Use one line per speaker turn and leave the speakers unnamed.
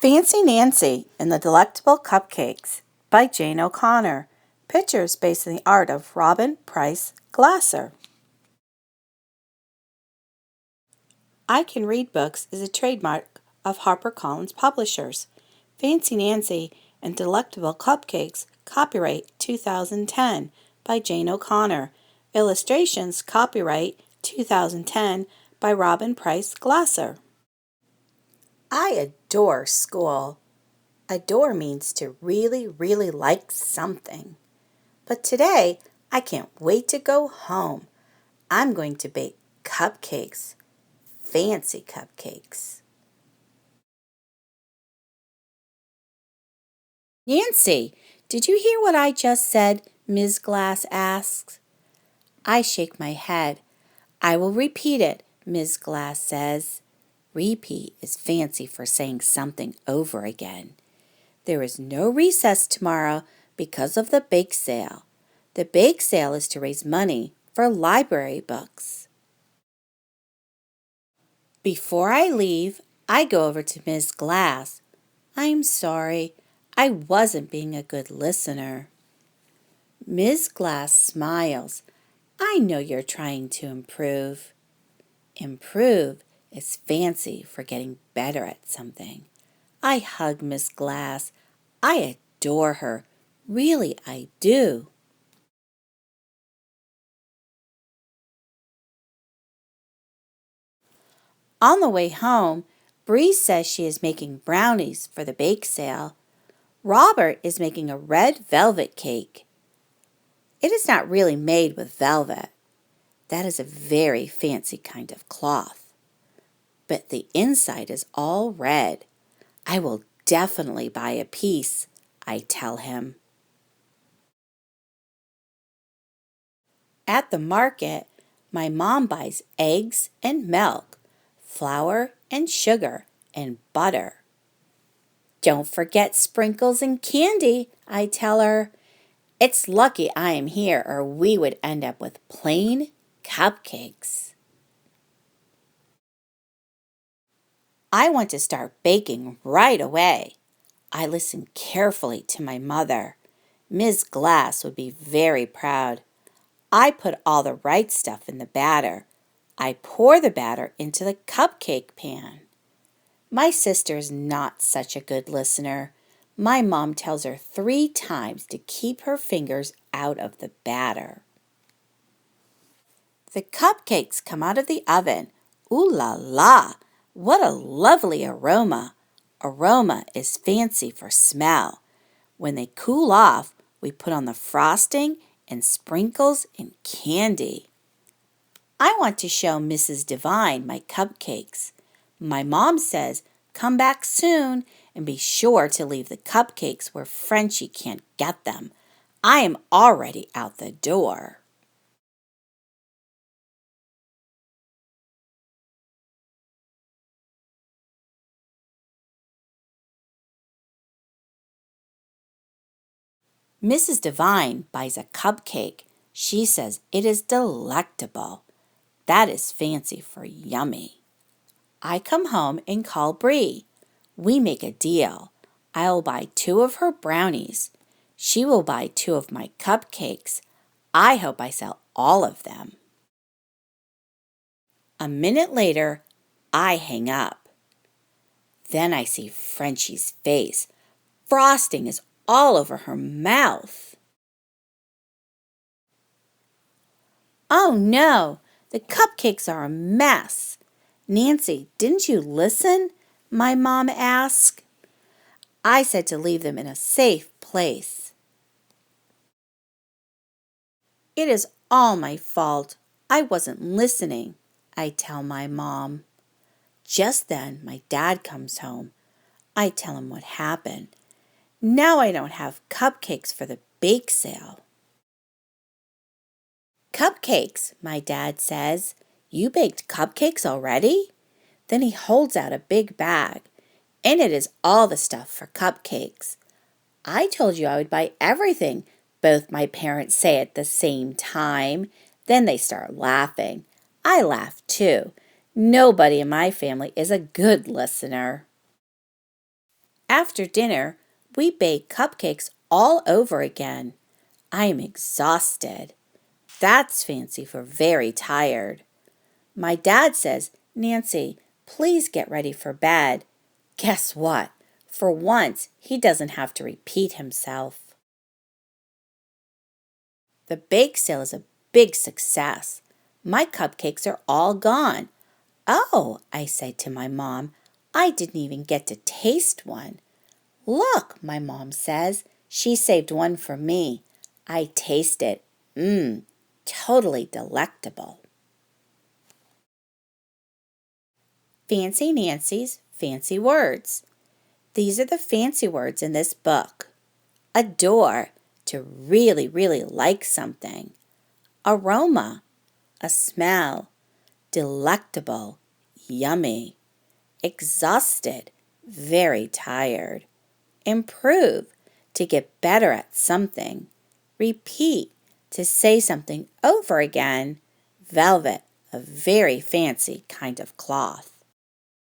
Fancy Nancy and the Delectable Cupcakes by Jane O'Connor. Pictures based on the art of Robin Price Glasser. I Can Read Books is a trademark of HarperCollins Publishers. Fancy Nancy and Delectable Cupcakes, copyright 2010 by Jane O'Connor. Illustrations, copyright 2010 by Robin Price Glasser. I adore school. Adore means to really, really like something. But today, I can't wait to go home. I'm going to bake cupcakes, fancy cupcakes. Nancy, did you hear what I just said? Ms. Glass asks. I shake my head. I will repeat it, Ms. Glass says. Repeat is fancy for saying something over again. There is no recess tomorrow because of the bake sale. The bake sale is to raise money for library books. Before I leave, I go over to Ms. Glass. I'm sorry, I wasn't being a good listener. Ms. Glass smiles. I know you're trying to improve. Improve is fancy for getting better at something. I hug Miss Glass. I adore her. Really, I do. On the way home, Bree says she is making brownies for the bake sale. Robert is making a red velvet cake. It is not really made with velvet. That is a very fancy kind of cloth. But the inside is all red. I will definitely buy a piece, I tell him. At the market, my mom buys eggs and milk, flour and sugar, and butter. Don't forget sprinkles and candy, I tell her. It's lucky I am here or we would end up with plain cupcakes. I want to start baking right away. I listen carefully to my mother. Ms. Glass would be very proud. I put all the right stuff in the batter. I pour the batter into the cupcake pan. My sister is not such a good listener. My mom tells her 3 times to keep her fingers out of the batter. The cupcakes come out of the oven. Ooh la la! What a lovely aroma! Aroma is fancy for smell. When they cool off, we put on the frosting and sprinkles and candy. I want to show Mrs. Devine my cupcakes. My mom says, come back soon and be sure to leave the cupcakes where Frenchie can't get them. I am already out the door. Mrs. Devine buys a cupcake. She says it is delectable. That is fancy for yummy. I come home and call Bree. We make a deal. I'll buy 2 of her brownies. She will buy 2 of my cupcakes. I hope I sell all of them. A minute later, I hang up. Then I see Frenchie's face. Frosting is all over her mouth. Oh no, the cupcakes are a mess. Nancy, didn't you listen? My mom asked. I said to leave them in a safe place. It is all my fault. I wasn't listening, I tell my mom. Just then, my dad comes home. I tell him what happened. Now I don't have cupcakes for the bake sale. Cupcakes, my dad says. You baked cupcakes already? Then he holds out a big bag. In it is all the stuff for cupcakes. I told you I would buy everything, both my parents say at the same time. Then they start laughing. I laugh too. Nobody in my family is a good listener. After dinner, we bake cupcakes all over again. I am exhausted. That's fancy for very tired. My dad says, Nancy, please get ready for bed. Guess what? For once, he doesn't have to repeat himself. The bake sale is a big success. My cupcakes are all gone. Oh, I said to my mom, I didn't even get to taste one. Look, my mom says, she saved one for me. I taste it. Totally delectable. Fancy Nancy's Fancy Words. These are the fancy words in this book. Adore, to really, really like something. Aroma, a smell. Delectable, yummy. Exhausted, very tired. Improve, to get better at something. Repeat, to say something over again. Velvet, a very fancy kind of cloth.